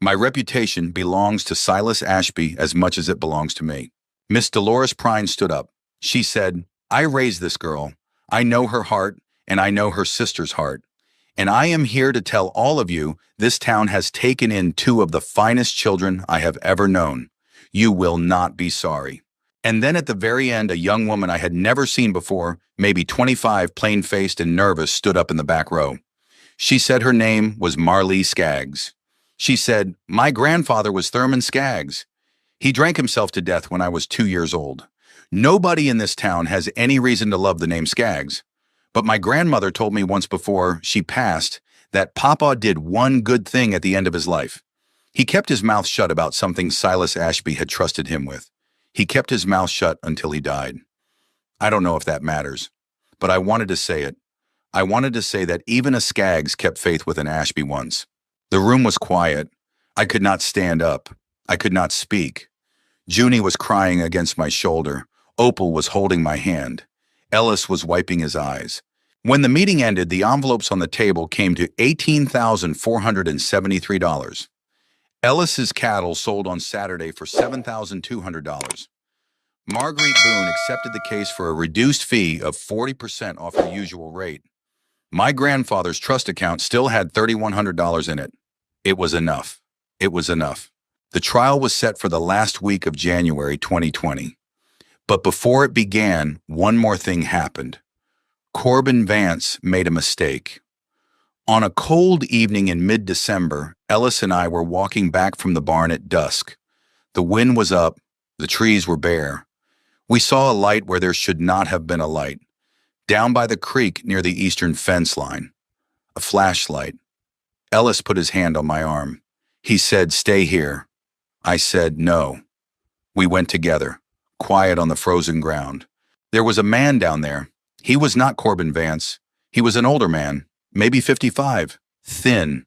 My reputation belongs to Silas Ashby as much as it belongs to me. Miss Dolores Prine stood up. She said, I raised this girl. I know her heart, and I know her sister's heart. And I am here to tell all of you this town has taken in 2 of the finest children I have ever known. You will not be sorry. And then at the very end, a young woman I had never seen before, maybe 25, plain-faced and nervous, stood up in the back row. She said her name was Marlee Skaggs. She said, my grandfather was Thurman Skaggs. He drank himself to death when I was 2 years old. Nobody in this town has any reason to love the name Skaggs. But my grandmother told me once before she passed that Papa did one good thing at the end of his life. He kept his mouth shut about something Silas Ashby had trusted him with. He kept his mouth shut until he died. I don't know if that matters, but I wanted to say it. I wanted to say that even a Skaggs kept faith with an Ashby once. The room was quiet. I could not stand up. I could not speak. Junie was crying against my shoulder. Opal was holding my hand. Ellis was wiping his eyes. When the meeting ended, the envelopes on the table came to $18,473. Ellis's cattle sold on Saturday for $7,200. Marguerite Boone accepted the case for a reduced fee of 40% off her usual rate. My grandfather's trust account still had $3,100 in it. It was enough. It was enough. The trial was set for the last week of January 2020. But before it began, one more thing happened. Corbin Vance made a mistake. On a cold evening in mid-December, Ellis and I were walking back from the barn at dusk. The wind was up. The trees were bare. We saw a light where there should not have been a light. Down by the creek near the eastern fence line. A flashlight. Ellis put his hand on my arm. He said, stay here. I said, no. We went together, quiet on the frozen ground. There was a man down there. He was not Corbin Vance. He was an older man, maybe 55, thin,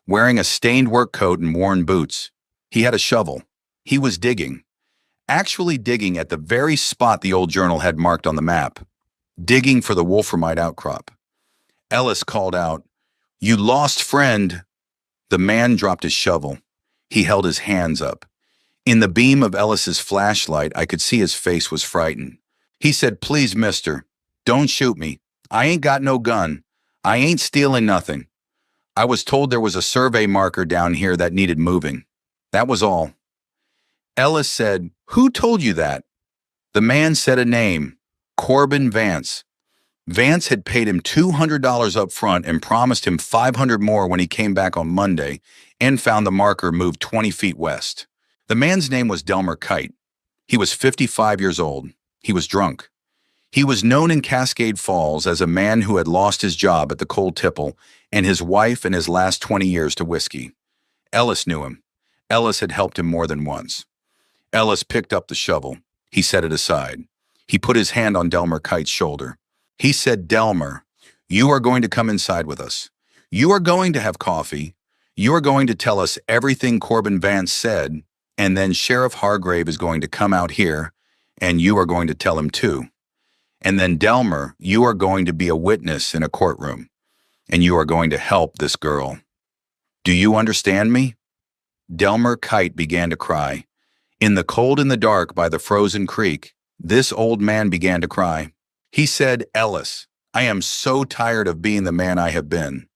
wearing a stained work coat and worn boots. He had a shovel. He was digging. Actually digging at the very spot the old journal had marked on the map. Digging for the Wolframite outcrop. Ellis called out, you lost friend. The man dropped his shovel. He held his hands up. In the beam of Ellis's flashlight, I could see his face was frightened. He said, please, mister, don't shoot me. I ain't got no gun. I ain't stealing nothing. I was told there was a survey marker down here that needed moving. That was all. Ellis said, who told you that? The man said a name, Corbin Vance. Vance had paid him $200 up front and promised him $500 more when he came back on Monday and found the marker moved 20 feet west. The man's name was Delmer Kite. He was 55 years old. He was drunk. He was known in Cascade Falls as a man who had lost his job at the Cold Tipple and his wife and his last 20 years to whiskey. Ellis knew him. Ellis had helped him more than once. Ellis picked up the shovel. He set it aside. He put his hand on Delmer Kite's shoulder. He said, Delmer, you are going to come inside with us. You are going to have coffee. You are going to tell us everything Corbin Vance said, and then Sheriff Hargrave is going to come out here, and you are going to tell him too. And then, Delmer, you are going to be a witness in a courtroom, and you are going to help this girl. Do you understand me? Delmer Kite began to cry. In the cold and the dark by the frozen creek, this old man began to cry. He said, "Ellis, I am so tired of being the man I have been."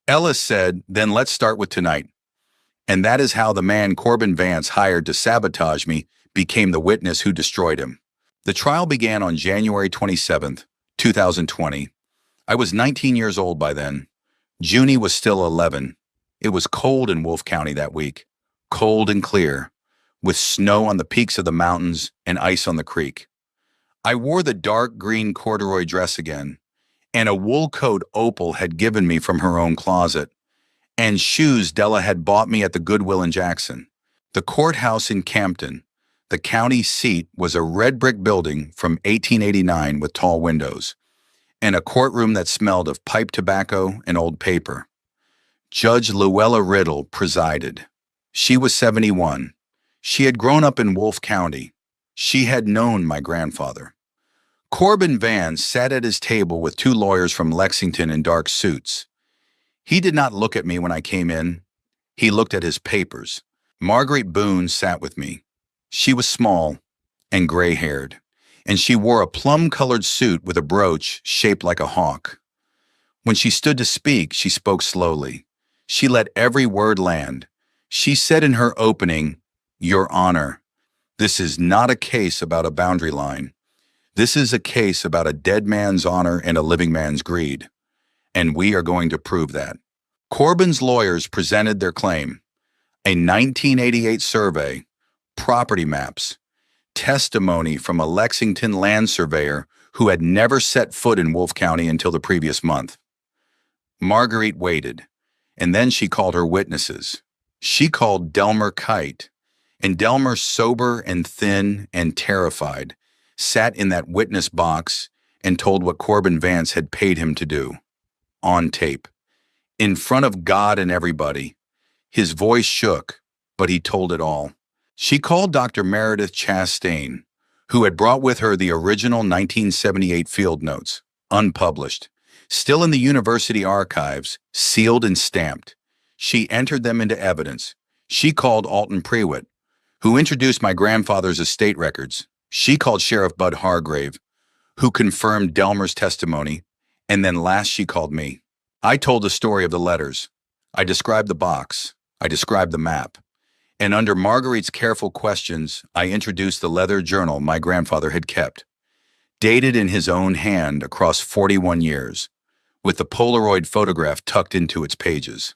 Ellis said, "Then let's start with tonight." And that is how the man Corbin Vance hired to sabotage me became the witness who destroyed him. The trial began on January 27th, 2020. I was 19 years old by then. Junie was still 11. It was cold in Wolfe County that week, cold and clear, with snow on the peaks of the mountains and ice on the creek. I wore the dark green corduroy dress again, and a wool coat Opal had given me from her own closet, and shoes Della had bought me at the Goodwill in Jackson. The courthouse in Campton, the county seat, was a red brick building from 1889 with tall windows, and a courtroom that smelled of pipe tobacco and old paper. Judge Luella Riddle presided. She was 71. She had grown up in Wolfe County. She had known my grandfather. Corbin Vance sat at his table with two lawyers from Lexington in dark suits. He did not look at me when I came in. He looked at his papers. Marguerite Boone sat with me. She was small and gray-haired, and she wore a plum-colored suit with a brooch shaped like a hawk. When she stood to speak, she spoke slowly. She let every word land. She said in her opening, "Your Honor, this is not a case about a boundary line. This is a case about a dead man's honor and a living man's greed. And we are going to prove that." Corbin's lawyers presented their claim: a 1988 survey, property maps, testimony from a Lexington land surveyor who had never set foot in Wolfe County until the previous month. Marguerite waited, and then she called her witnesses. She called Delmer Kite, and Delmer, sober and thin and terrified, sat in that witness box and told what Corbin Vance had paid him to do. On tape, in front of God and everybody. His voice shook, but he told it all. She called Dr. Meredith Chastain, who had brought with her the original 1978 field notes, unpublished, still in the university archives, sealed and stamped. She entered them into evidence. She called Alton Prewitt, who introduced my grandfather's estate records. She called Sheriff Bud Hargrave, who confirmed Delmer's testimony, and then last she called me. I told the story of the letters. I described the box. I described the map. And under Marguerite's careful questions, I introduced the leather journal my grandfather had kept, dated in his own hand across 41 years, with the Polaroid photograph tucked into its pages.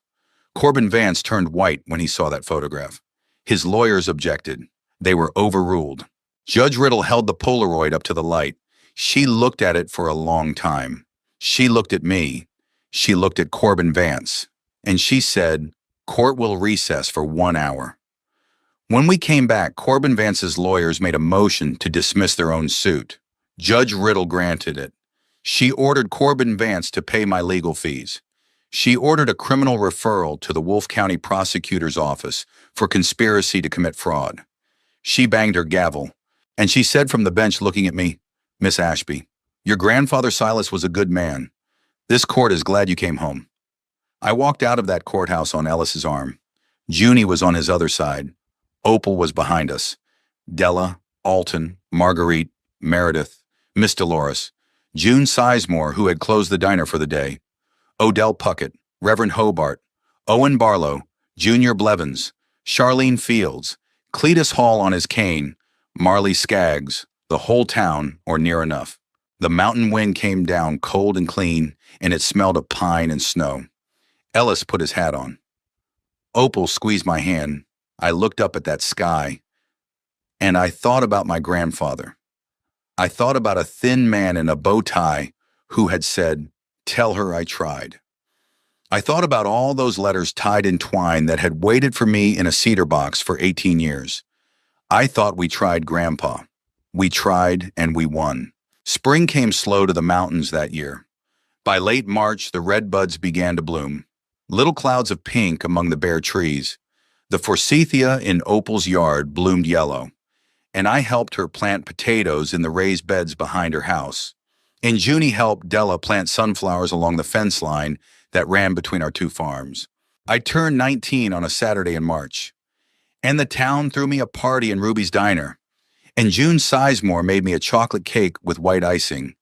Corbin Vance turned white when he saw that photograph. His lawyers objected. They were overruled. Judge Riddle held the Polaroid up to the light. She looked at it for a long time. She looked at me. She looked at Corbin Vance. And she said, "Court will recess for 1 hour." When we came back, Corbin Vance's lawyers made a motion to dismiss their own suit. Judge Riddle granted it. She ordered Corbin Vance to pay my legal fees. She ordered a criminal referral to the Wolfe County Prosecutor's Office for conspiracy to commit fraud. She banged her gavel, and she said from the bench, looking at me, "Miss Ashby, your grandfather Silas was a good man. This court is glad you came home." I walked out of that courthouse on Ellis's arm. Junie was on his other side. Opal was behind us. Della, Alton, Marguerite, Meredith, Miss Dolores, June Sizemore, who had closed the diner for the day, Odell Puckett, Reverend Hobart, Owen Barlow, Junior Blevins, Charlene Fields, Cletus Hall on his cane, Marley Skaggs, the whole town, or near enough. The mountain wind came down cold and clean, and it smelled of pine and snow. Ellis put his hat on. Opal squeezed my hand. I looked up at that sky, and I thought about my grandfather. I thought about a thin man in a bow tie who had said, "Tell her I tried." I thought about all those letters tied in twine that had waited for me in a cedar box for 18 years. I thought we tried Grandpa. We tried and we won. Spring came slow to the mountains that year. By late March, the red buds began to bloom, little clouds of pink among the bare trees. The forsythia in Opal's yard bloomed yellow, and I helped her plant potatoes in the raised beds behind her house. And Junie helped Della plant sunflowers along the fence line that ran between our two farms. I turned 19 on a Saturday in March. And the town threw me a party in Ruby's Diner. And June Sizemore made me a chocolate cake with white icing.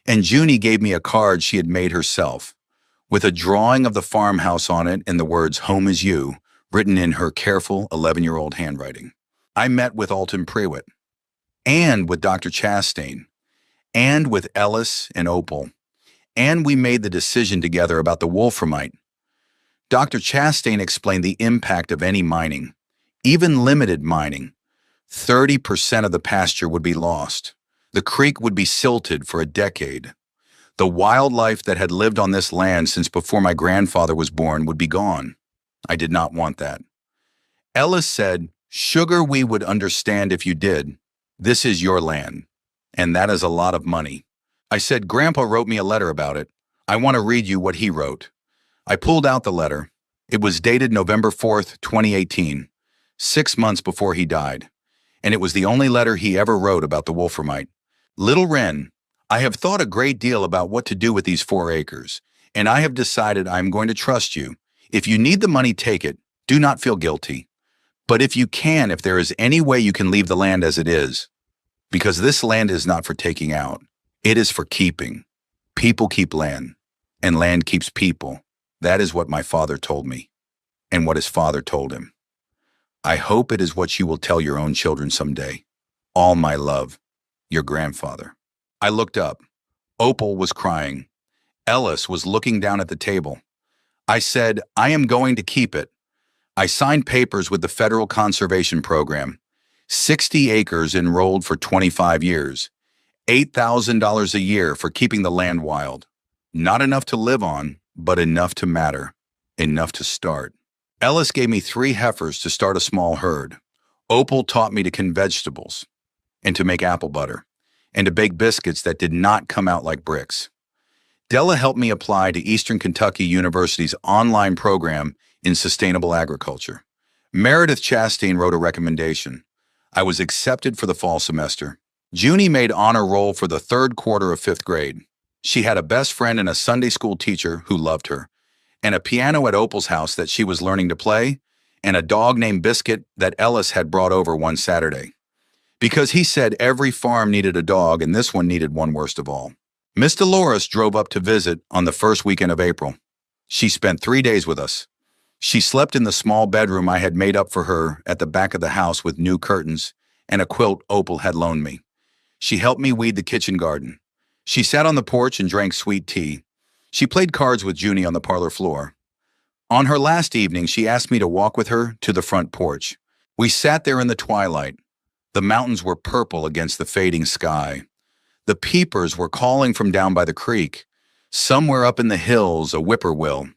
And Junie gave me a card she had made herself, with a drawing of the farmhouse on it and the words "Home is You" written in her careful 11-year-old handwriting. I met with Alton Prewitt, and with Dr. Chastain, and with Ellis and Opal, and we made the decision together about the wolframite. Dr. Chastain explained the impact of any mining, even limited mining. 30% of the pasture would be lost. The creek would be silted for a decade. The wildlife that had lived on this land since before my grandfather was born would be gone. I did not want that. Ellis said, "Sugar, we would understand if you did. This is your land, and that is a lot of money." I said, "Grandpa wrote me a letter about it. I want to read you what he wrote." I pulled out the letter. It was dated November 4th, 2018, 6 months before he died, and it was the only letter he ever wrote about the wolframite. "Little Wren, I have thought a great deal about what to do with these 4 acres, and I have decided I am going to trust you. If you need the money, take it. Do not feel guilty. But if you can, if there is any way you can leave the land as it is, because this land is not for taking out. It is for keeping. People keep land, and land keeps people." That is what my father told me, and what his father told him. I hope it is what you will tell your own children someday. All my love, your grandfather. I looked up. Opal was crying. Ellis was looking down at the table. I said, "I am going to keep it." I signed papers with the Federal Conservation Program. 60 acres enrolled for 25 years. $8,000 a year for keeping the land wild. Not enough to live on, but enough to matter. Enough to start. Ellis gave me 3 heifers to start a small herd. Opal taught me to can vegetables, and to make apple butter, and to bake biscuits that did not come out like bricks. Della helped me apply to Eastern Kentucky University's online program in sustainable agriculture. Meredith Chastain wrote a recommendation. I was accepted for the fall semester. Junie made honor roll for the 3rd quarter of 5th grade. She had a best friend and a Sunday school teacher who loved her, and a piano at Opal's house that she was learning to play, and a dog named Biscuit that Ellis had brought over one Saturday. Because he said every farm needed a dog, and this one needed one worst of all. Miss Dolores drove up to visit on the first weekend of April. She spent 3 days with us. She slept in the small bedroom I had made up for her at the back of the house with new curtains and a quilt Opal had loaned me. She helped me weed the kitchen garden. She sat on the porch and drank sweet tea. She played cards with Junie on the parlor floor. On her last evening, she asked me to walk with her to the front porch. We sat there in the twilight. The mountains were purple against the fading sky. The peepers were calling from down by the creek. Somewhere up in the hills, a whippoorwill.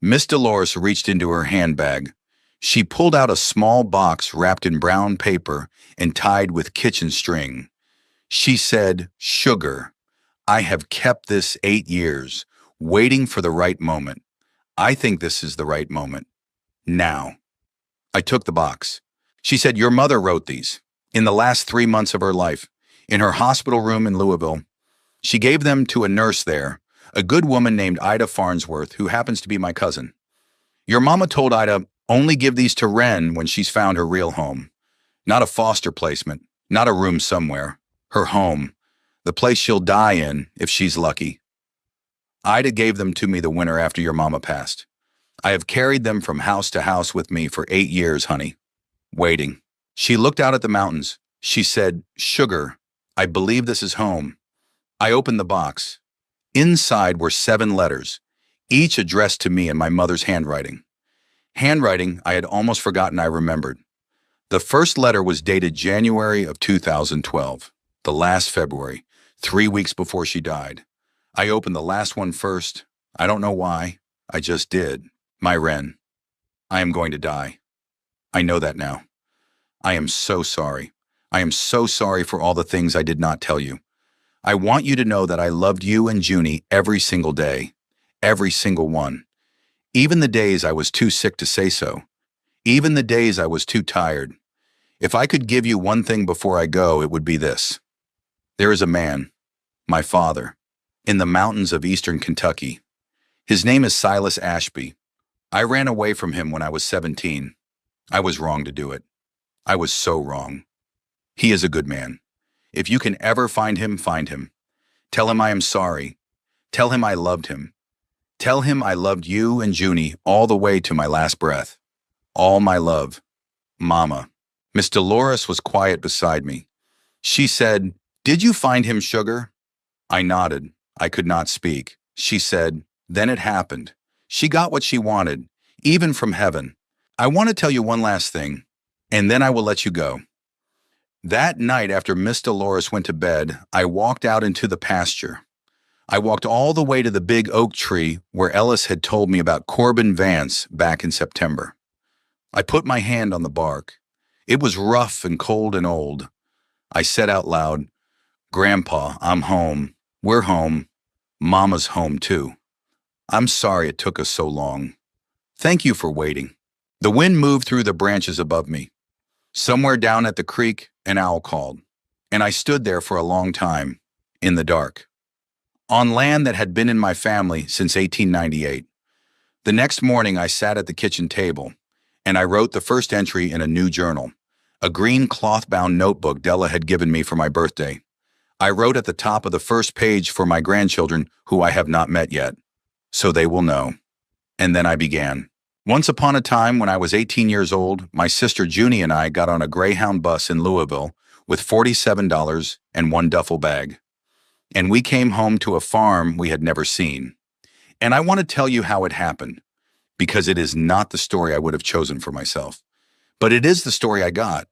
Miss Dolores reached into her handbag. She pulled out a small box wrapped in brown paper and tied with kitchen string. She said, "Sugar. I have kept this 8 years, waiting for the right moment. I think this is the right moment. Now." I took the box. She said, "Your mother wrote these in the last 3 months of her life, in her hospital room in Louisville. She gave them to a nurse there, a good woman named Ida Farnsworth, who happens to be my cousin. Your mama told Ida, only give these to Wren when she's found her real home. Not a foster placement, not a room somewhere. Her home. The place she'll die in, if she's lucky. Ida gave them to me the winter after your mama passed. I have carried them from house to house with me for 8 years, honey. Waiting." She looked out at the mountains. She said, "Sugar, I believe this is home." I opened the box. Inside were 7 letters, each addressed to me in my mother's handwriting. Handwriting I had almost forgotten I remembered. The first letter was dated January of 2012, the last February, 3 weeks before she died. I opened the last one first. I don't know why. I just did. My Wren, I am going to die. I know that now. I am so sorry. I am so sorry for all the things I did not tell you. I want you to know that I loved you and Junie every single day. Every single one. Even the days I was too sick to say so. Even the days I was too tired. If I could give you one thing before I go, it would be this. There is a man, my father, in the mountains of Eastern Kentucky. His name is Silas Ashby. I ran away from him when I was 17. I was wrong to do it. I was so wrong. He is a good man. If you can ever find him, find him. Tell him I am sorry. Tell him I loved him. Tell him I loved you and Junie all the way to my last breath. All my love. Mama. Miss Dolores was quiet beside me. She said, "Did you find him, sugar?" I nodded. I could not speak. She said, "Then it happened. She got what she wanted, even from heaven. I want to tell you one last thing, and then I will let you go." That night after Miss Dolores went to bed, I walked out into the pasture. I walked all the way to the big oak tree where Ellis had told me about Corbin Vance back in September. I put my hand on the bark. It was rough and cold and old. I said out loud, "Grandpa, I'm home. We're home. Mama's home too. I'm sorry it took us so long. Thank you for waiting." The wind moved through the branches above me. Somewhere down at the creek, an owl called, and I stood there for a long time, in the dark, on land that had been in my family since 1898. The next morning I sat at the kitchen table, and I wrote the first entry in a new journal, a green cloth-bound notebook Della had given me for my birthday. I wrote at the top of the first page for my grandchildren who I have not met yet, so they will know. And then I began. Once upon a time, when I was 18 years old, my sister Junie and I got on a Greyhound bus in Louisville with $47 and one duffel bag. And we came home to a farm we had never seen. And I want to tell you how it happened, because it is not the story I would have chosen for myself. But it is the story I got.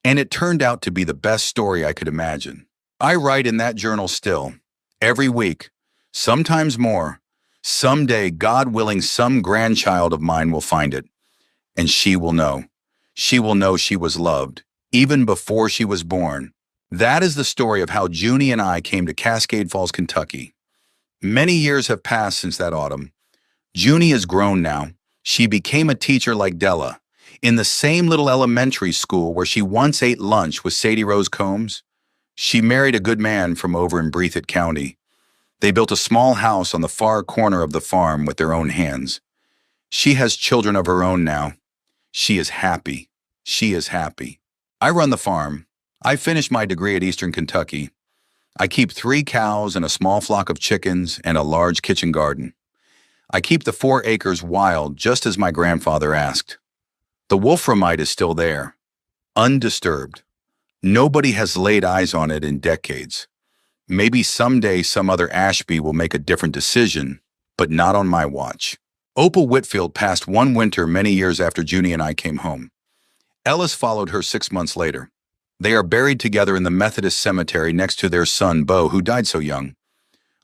And it turned out to be the best story I could imagine. I write in that journal still, every week, sometimes more. Someday, God willing, some grandchild of mine will find it, and she will know. She will know she was loved, even before she was born. That is the story of how Junie and I came to Cascade Falls, Kentucky. Many years have passed since that autumn. Junie is grown now. She became a teacher like Della, in the same little elementary school where she once ate lunch with Sadie Rose Combs. She married a good man from over in Breathitt County. They built a small house on the far corner of the farm with their own hands. She has children of her own now. She is happy. She is happy. I run the farm. I finished my degree at Eastern Kentucky. I keep 3 cows and a small flock of chickens and a large kitchen garden. I keep the 4 acres wild just as my grandfather asked. The wolframite is still there, undisturbed. Nobody has laid eyes on it in decades. Maybe someday some other Ashby will make a different decision, but not on my watch. Opal Whitfield passed one winter many years after Junie and I came home. Ellis followed her 6 months later. They are buried together in the Methodist cemetery next to their son, Beau, who died so young.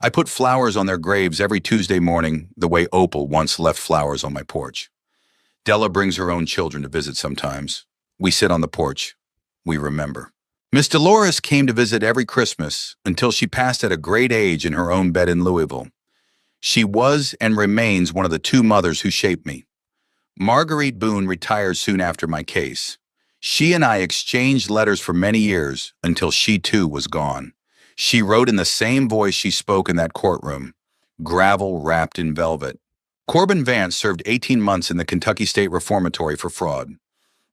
I put flowers on their graves every Tuesday morning, the way Opal once left flowers on my porch. Della brings her own children to visit sometimes. We sit on the porch. We remember. Miss Dolores came to visit every Christmas until she passed at a great age in her own bed in Louisville. She was and remains one of the 2 mothers who shaped me. Marguerite Boone retired soon after my case. She and I exchanged letters for many years until she too was gone. She wrote in the same voice she spoke in that courtroom, gravel wrapped in velvet. Corbin Vance served 18 months in the Kentucky State Reformatory for fraud.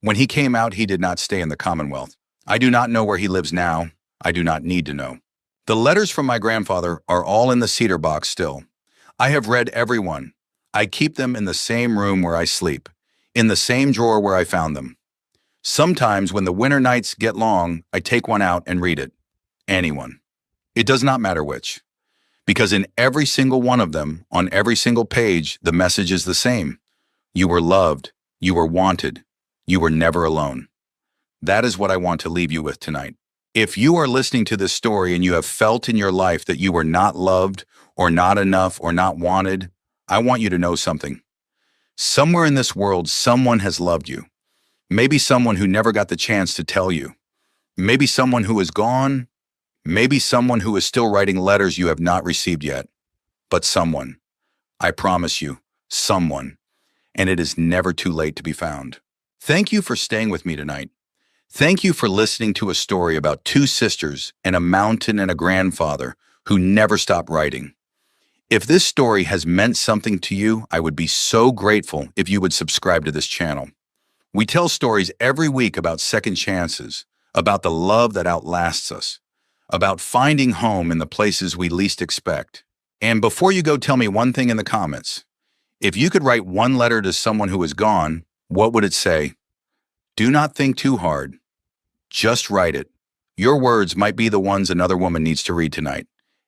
When he came out, he did not stay in the Commonwealth. I do not know where he lives now. I do not need to know. The letters from my grandfather are all in the cedar box still. I have read every one. I keep them in the same room where I sleep, in the same drawer where I found them. Sometimes when the winter nights get long, I take one out and read it. Anyone. It does not matter which. Because in every single one of them, on every single page, the message is the same. You were loved. You were wanted. You were never alone. That is what I want to leave you with tonight. If you are listening to this story and you have felt in your life that you were not loved or not enough or not wanted, I want you to know something. Somewhere in this world, someone has loved you. Maybe someone who never got the chance to tell you. Maybe someone who is gone. Maybe someone who is still writing letters you have not received yet. But someone. I promise you, someone. And it is never too late to be found. Thank you for staying with me tonight. Thank you for listening to a story about 2 sisters and a mountain and a grandfather who never stopped writing. If this story has meant something to you, I would be so grateful if you would subscribe to this channel. We tell stories every week about second chances, about the love that outlasts us, about finding home in the places we least expect. And before you go, tell me one thing in the comments. If you could write one letter to someone who is gone, what would it say? Do not think too hard. Just write it. Your words might be the ones another woman needs to read tonight.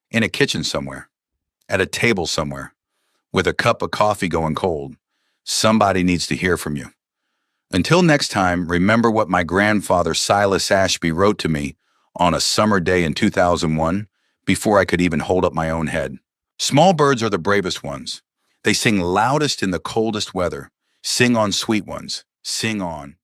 In a kitchen somewhere, at a table somewhere, with a cup of coffee going cold. Somebody needs to hear from you. Until next time, remember what my grandfather Silas Ashby wrote to me on a summer day in 2001, before I could even hold up my own head. Small birds are the bravest ones. They sing loudest in the coldest weather. Sing on, sweet ones. Sing on.